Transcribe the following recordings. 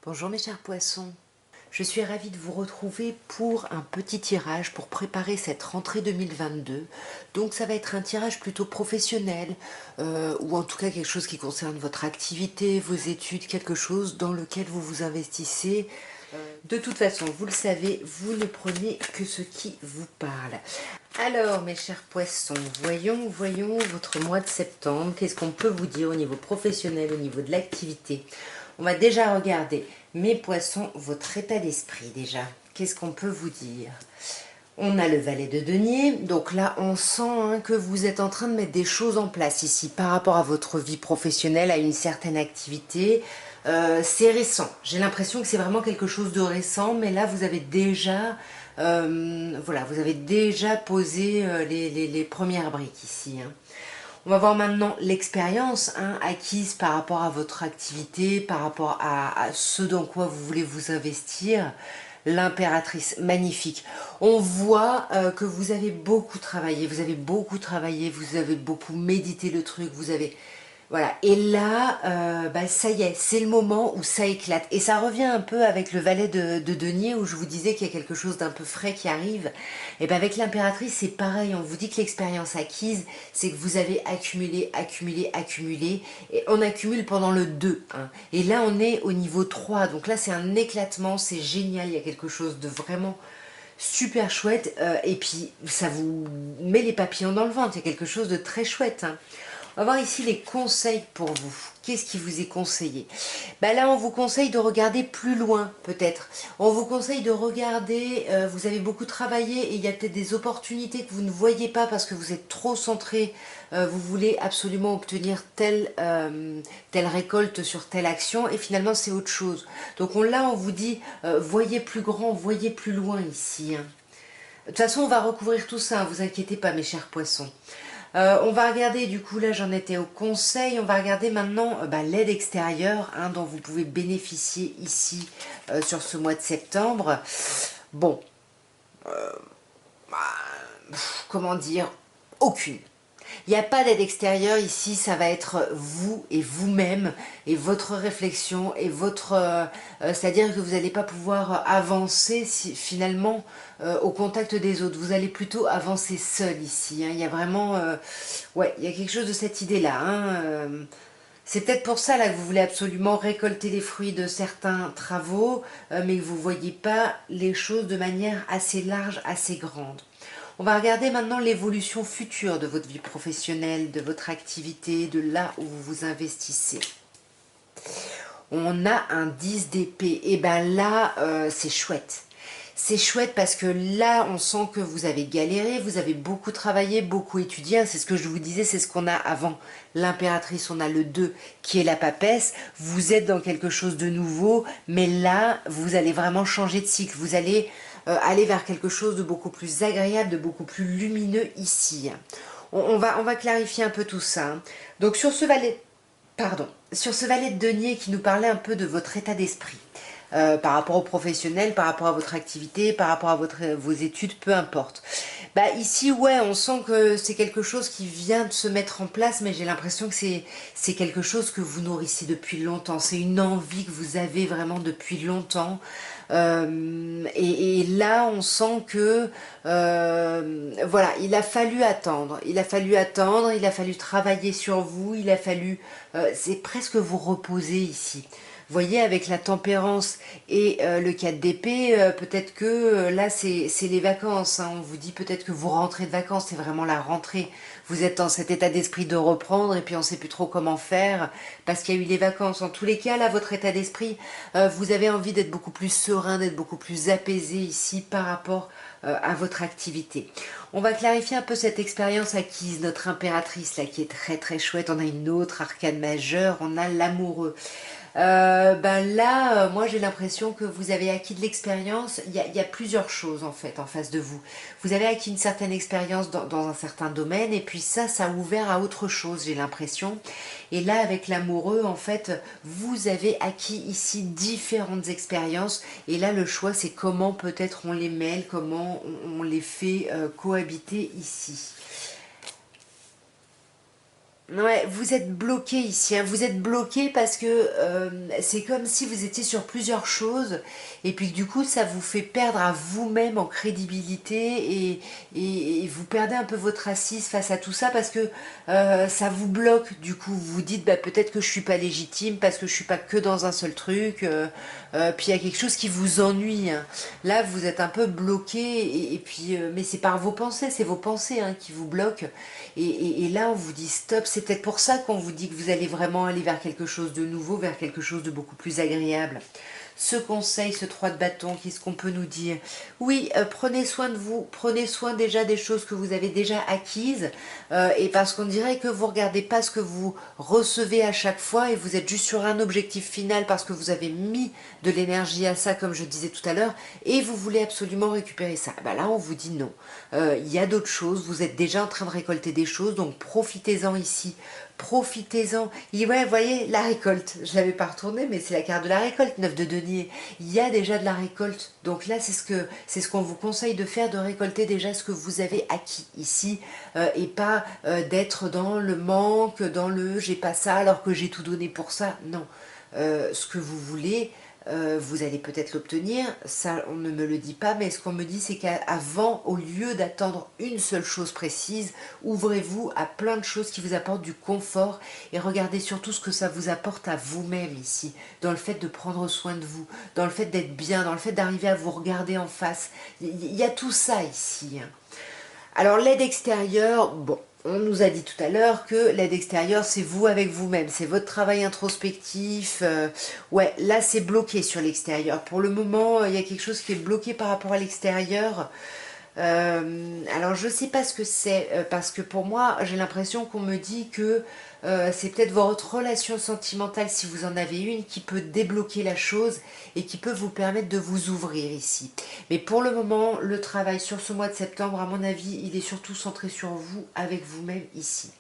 Bonjour mes chers poissons, je suis ravie de vous retrouver pour un petit tirage pour préparer cette rentrée 2022. Donc ça va être un tirage plutôt professionnel, ou en tout cas quelque chose qui concerne votre activité, vos études, quelque chose dans lequel vous vous investissez. De toute façon, vous le savez, vous ne prenez que ce qui vous parle. Alors mes chers poissons, voyons votre mois de septembre. Qu'est-ce qu'on peut vous dire au niveau professionnel, au niveau de l'activité? On va déjà regarder, mes poissons, votre état d'esprit déjà. Qu'est-ce qu'on peut vous dire? On a le valet de denier, donc là on sent que vous êtes en train de mettre des choses en place ici par rapport à votre vie professionnelle, à une certaine activité. C'est récent, j'ai l'impression que c'est vraiment quelque chose de récent, mais là vous avez déjà, voilà, vous avez déjà posé les premières briques ici. On va voir maintenant l'expérience acquise par rapport à votre activité, par rapport à ce dans quoi vous voulez vous investir. L'impératrice, magnifique. On voit que vous avez beaucoup travaillé, vous avez beaucoup médité le truc, vous avez... Voilà, et là, ça y est, c'est le moment où ça éclate. Et ça revient un peu avec le valet de denier où je vous disais qu'il y a quelque chose d'un peu frais qui arrive. Et bien avec l'impératrice, c'est pareil, on vous dit que l'expérience acquise, c'est que vous avez accumulé, et on accumule pendant le 2. Et là, on est au niveau 3, donc là, c'est un éclatement, c'est génial, il y a quelque chose de vraiment super chouette, et puis ça vous met les papillons dans le ventre, il y a quelque chose de très chouette. On va voir ici les conseils pour vous. Qu'est-ce qui vous est conseillé? Là, on vous conseille de regarder plus loin, peut-être. On vous conseille de regarder, vous avez beaucoup travaillé et il y a peut-être des opportunités que vous ne voyez pas parce que vous êtes trop centré. Vous voulez absolument obtenir telle récolte sur telle action et finalement, c'est autre chose. Donc là, on vous dit, voyez plus grand, voyez plus loin ici. De toute façon, on va recouvrir tout ça, ne vous inquiétez pas, mes chers poissons. On va regarder, du coup là j'en étais au conseil, on va regarder maintenant l'aide extérieure dont vous pouvez bénéficier ici sur ce mois de septembre. Bon, comment dire, aucune. Il n'y a pas d'aide extérieure ici, ça va être vous et vous-même et votre réflexion et votre... c'est-à-dire que vous n'allez pas pouvoir avancer finalement au contact des autres. Vous allez plutôt avancer seul ici. Il y a vraiment... ouais, il y a quelque chose de cette idée-là. C'est peut-être pour ça là, que vous voulez absolument récolter les fruits de certains travaux, mais que vous ne voyez pas les choses de manière assez large, assez grande. On va regarder maintenant l'évolution future de votre vie professionnelle, de votre activité, de là où vous vous investissez. On a un 10 d'épée. Et bien là, c'est chouette. C'est chouette parce que là, on sent que vous avez galéré, vous avez beaucoup travaillé, beaucoup étudié. C'est ce que je vous disais, c'est ce qu'on a avant l'impératrice. On a le 2 qui est la papesse. Vous êtes dans quelque chose de nouveau, mais là, vous allez vraiment changer de cycle. Vous allez aller vers quelque chose de beaucoup plus agréable, de beaucoup plus lumineux ici. On va clarifier un peu tout ça. Donc sur ce valet... Pardon, sur ce valet de denier qui nous parlait un peu de votre état d'esprit, par rapport aux professionnels, par rapport à votre activité, par rapport à vos études, peu importe. Ici, ouais, on sent que c'est quelque chose qui vient de se mettre en place, mais j'ai l'impression que c'est quelque chose que vous nourrissez depuis longtemps. C'est une envie que vous avez vraiment depuis longtemps. Et là, on sent que, voilà, il a fallu attendre. Il a fallu travailler sur vous, c'est presque vous reposer ici. Vous voyez, avec la tempérance et le 4 d'épée, peut-être que là, c'est les vacances. On vous dit peut-être que vous rentrez de vacances, c'est vraiment la rentrée. Vous êtes dans cet état d'esprit de reprendre et puis on ne sait plus trop comment faire parce qu'il y a eu les vacances. En tous les cas, là, votre état d'esprit, vous avez envie d'être beaucoup plus serein, d'être beaucoup plus apaisé ici par rapport à votre activité. On va clarifier un peu cette expérience acquise, notre impératrice là qui est très très chouette. On a une autre arcane majeure, on a l'amoureux. Là, moi j'ai l'impression que vous avez acquis de l'expérience. Il y a plusieurs choses en fait en face de vous. Vous avez acquis une certaine expérience dans un certain domaine et puis ça a ouvert à autre chose, j'ai l'impression. Et là, avec l'amoureux, en fait, vous avez acquis ici différentes expériences. Et là, le choix, c'est comment peut-être on les mêle, comment on les fait cohabiter ici. Ouais, vous êtes bloqué ici, hein. Vous êtes bloqué parce que c'est comme si vous étiez sur plusieurs choses et puis du coup ça vous fait perdre à vous-même en crédibilité et vous perdez un peu votre assise face à tout ça parce que ça vous bloque. Du coup vous vous dites bah, peut-être que je suis pas légitime parce que je suis pas que dans un seul truc. Puis il y a quelque chose qui vous ennuie, hein. Là vous êtes un peu bloqué et puis mais c'est par vos pensées, c'est vos pensées hein, qui vous bloquent. Et là, on vous dit stop. C'est peut-être pour ça qu'on vous dit que vous allez vraiment aller vers quelque chose de nouveau, vers quelque chose de beaucoup plus agréable. Ce conseil, ce 3 de bâton, qu'est-ce qu'on peut nous dire? Oui, prenez soin de vous, prenez soin déjà des choses que vous avez déjà acquises, et parce qu'on dirait que vous regardez pas ce que vous recevez à chaque fois et vous êtes juste sur un objectif final parce que vous avez mis de l'énergie à ça, comme je disais tout à l'heure, et vous voulez absolument récupérer ça. Bah là, on vous dit non. Il y a d'autres choses, vous êtes déjà en train de récolter des choses, donc profitez-en ici. Profitez-en. Ouais, vous voyez, la récolte. Je ne l'avais pas retourné, mais c'est la carte de la récolte, 9 de denier. Il y a déjà de la récolte. Donc là, c'est ce qu'on vous conseille de faire, de récolter déjà ce que vous avez acquis ici, et pas d'être dans le manque, dans le j'ai pas ça alors que j'ai tout donné pour ça. Non. Ce que vous voulez, vous allez peut-être l'obtenir, ça on ne me le dit pas, mais ce qu'on me dit c'est qu'avant, au lieu d'attendre une seule chose précise, ouvrez-vous à plein de choses qui vous apportent du confort et regardez surtout ce que ça vous apporte à vous-même ici, dans le fait de prendre soin de vous, dans le fait d'être bien, dans le fait d'arriver à vous regarder en face. Il y a tout ça ici, hein. Alors l'aide extérieure, bon, on nous a dit tout à l'heure que l'aide extérieure, c'est vous avec vous-même, c'est votre travail introspectif. Ouais, là c'est bloqué sur l'extérieur. Pour le moment, il y a quelque chose qui est bloqué par rapport à l'extérieur. Alors je sais pas ce que c'est, parce que pour moi j'ai l'impression qu'on me dit que c'est peut-être votre relation sentimentale, si vous en avez une, qui peut débloquer la chose et qui peut vous permettre de vous ouvrir ici. Mais pour le moment, le travail sur ce mois de septembre, à mon avis, il est surtout centré sur vous, avec vous-même ici.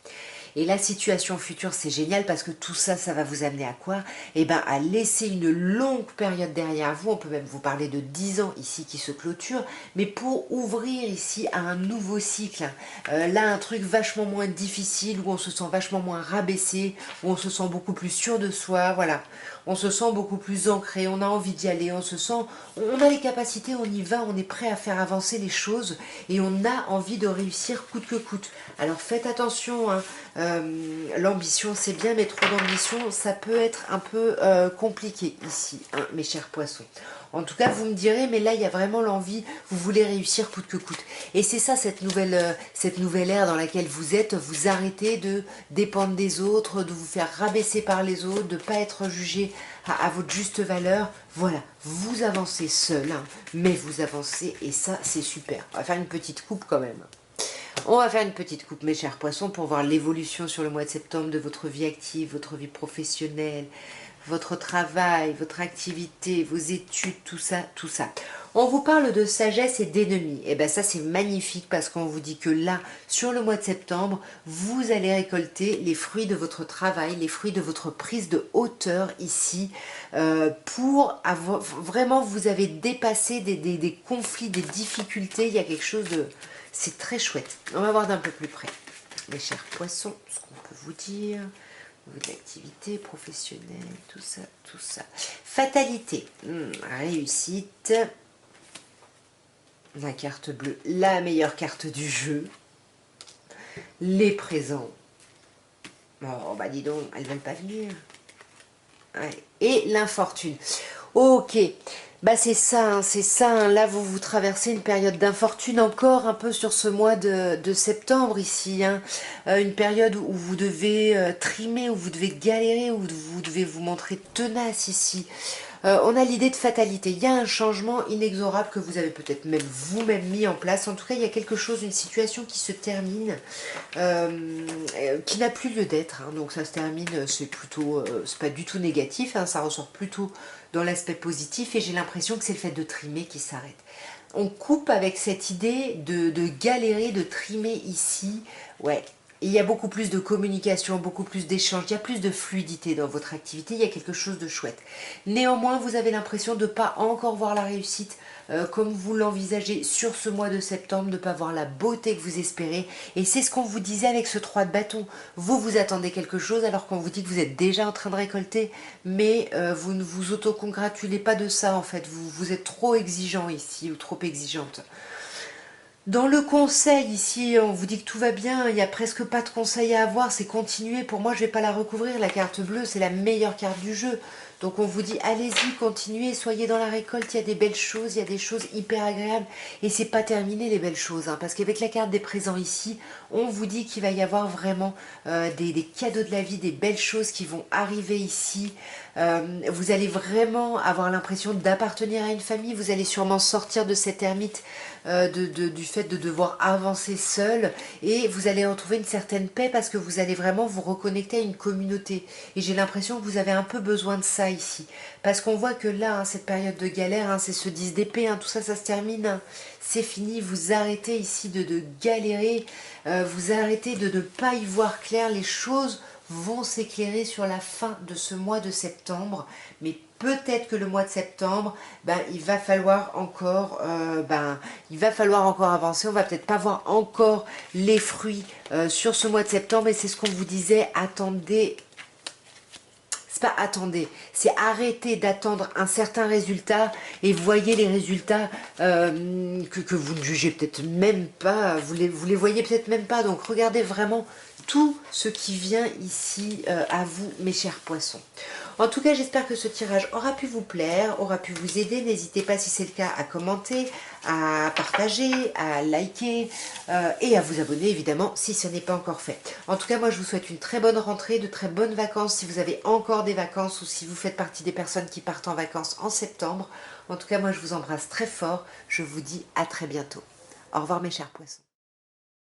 Et la situation future, c'est génial parce que tout ça, ça va vous amener à quoi? Eh bien, à laisser une longue période derrière vous. On peut même vous parler de 10 ans ici qui se clôture, mais pour ouvrir ici à un nouveau cycle. Là, un truc vachement moins difficile, où on se sent vachement moins rabaissé, où on se sent beaucoup plus sûr de soi, voilà. On se sent beaucoup plus ancré, on a envie d'y aller, on a les capacités, on y va, on est prêt à faire avancer les choses et on a envie de réussir coûte que coûte. Alors faites attention, hein, l'ambition c'est bien, mais trop d'ambition ça peut être un peu compliqué ici, hein, mes chers poissons. En tout cas, vous me direz, mais là, il y a vraiment l'envie, vous voulez réussir coûte que coûte. Et c'est ça, cette nouvelle ère dans laquelle vous êtes, vous arrêtez de dépendre des autres, de vous faire rabaisser par les autres, de ne pas être jugé à votre juste valeur. Voilà, vous avancez seul, hein, mais vous avancez, et ça, c'est super. On va faire une petite coupe quand même. On va faire une petite coupe, mes chers poissons, pour voir l'évolution sur le mois de septembre de votre vie active, votre vie professionnelle, votre travail, votre activité, vos études, tout ça, tout ça. On vous parle de sagesse et d'ennemis. Et bien ça c'est magnifique parce qu'on vous dit que là, sur le mois de septembre, vous allez récolter les fruits de votre travail, les fruits de votre prise de hauteur ici, pour avoir, vraiment vous avez dépassé des conflits, des difficultés, il y a quelque chose de... C'est très chouette. On va voir d'un peu plus près. Mes chers poissons, ce qu'on peut vous dire... L'activité professionnelle, tout ça, tout ça. Fatalité, réussite. La carte bleue, la meilleure carte du jeu. Les présents. Oh, bah dis donc, elles veulent pas venir. Ouais. Et l'infortune. Ok, bah c'est ça, hein, c'est ça. Hein. Là, vous traversez une période d'infortune encore un peu sur ce mois de septembre ici. Hein. Une période où vous devez trimer, où vous devez galérer, où vous devez vous montrer tenace ici. On a l'idée de fatalité. Il y a un changement inexorable que vous avez peut-être même vous-même mis en place. En tout cas, il y a quelque chose, une situation qui se termine, qui n'a plus lieu d'être. Hein. Donc ça se termine, c'est plutôt, c'est pas du tout négatif. Hein. Ça ressort plutôt dans l'aspect positif. Et j'ai l'impression que c'est le fait de trimer qui s'arrête. On coupe avec cette idée de galérer, de trimer ici. Ouais. Et il y a beaucoup plus de communication, beaucoup plus d'échanges, il y a plus de fluidité dans votre activité, il y a quelque chose de chouette. Néanmoins, vous avez l'impression de ne pas encore voir la réussite comme vous l'envisagez sur ce mois de septembre, de ne pas voir la beauté que vous espérez. Et c'est ce qu'on vous disait avec ce 3 de bâton. Vous, vous attendez quelque chose alors qu'on vous dit que vous êtes déjà en train de récolter, mais vous ne vous autocongratulez pas de ça en fait. Vous êtes trop exigeant ici ou trop exigeante. Dans le conseil, ici, on vous dit que tout va bien, il n'y a presque pas de conseil à avoir, c'est continuer. Pour moi, je ne vais pas la recouvrir, la carte bleue, c'est la meilleure carte du jeu. Donc on vous dit, allez-y, continuez, soyez dans la récolte, il y a des belles choses, il y a des choses hyper agréables. Et c'est pas terminé les belles choses, hein, parce qu'avec la carte des présents ici, on vous dit qu'il va y avoir vraiment des cadeaux de la vie, des belles choses qui vont arriver ici. Vous allez vraiment avoir l'impression d'appartenir à une famille, vous allez sûrement sortir de cette ermite du fait de devoir avancer seul, et vous allez en trouver une certaine paix parce que vous allez vraiment vous reconnecter à une communauté. Et j'ai l'impression que vous avez un peu besoin de ça ici, parce qu'on voit que là, hein, cette période de galère, hein, c'est ce 10 d'épée, hein, tout ça, ça se termine, hein. C'est fini, vous arrêtez ici de galérer, vous arrêtez de ne pas y voir clair, les choses vont s'éclairer sur la fin de ce mois de septembre, mais peut-être que le mois de septembre, il va falloir encore, avancer. On va peut-être pas voir encore les fruits sur ce mois de septembre, et c'est ce qu'on vous disait. Attendez. C'est pas attendez, c'est arrêter d'attendre un certain résultat et voyez les résultats que vous ne jugez peut-être même pas, vous les voyez peut-être même pas. Donc regardez vraiment tout ce qui vient ici à vous, mes chers poissons. En tout cas, j'espère que ce tirage aura pu vous plaire, aura pu vous aider. N'hésitez pas, si c'est le cas, à commenter, à partager, à liker et à vous abonner, évidemment, si ce n'est pas encore fait. En tout cas, moi, je vous souhaite une très bonne rentrée, de très bonnes vacances, si vous avez encore des vacances ou si vous faites partie des personnes qui partent en vacances en septembre. En tout cas, moi, je vous embrasse très fort. Je vous dis à très bientôt. Au revoir, mes chers poissons.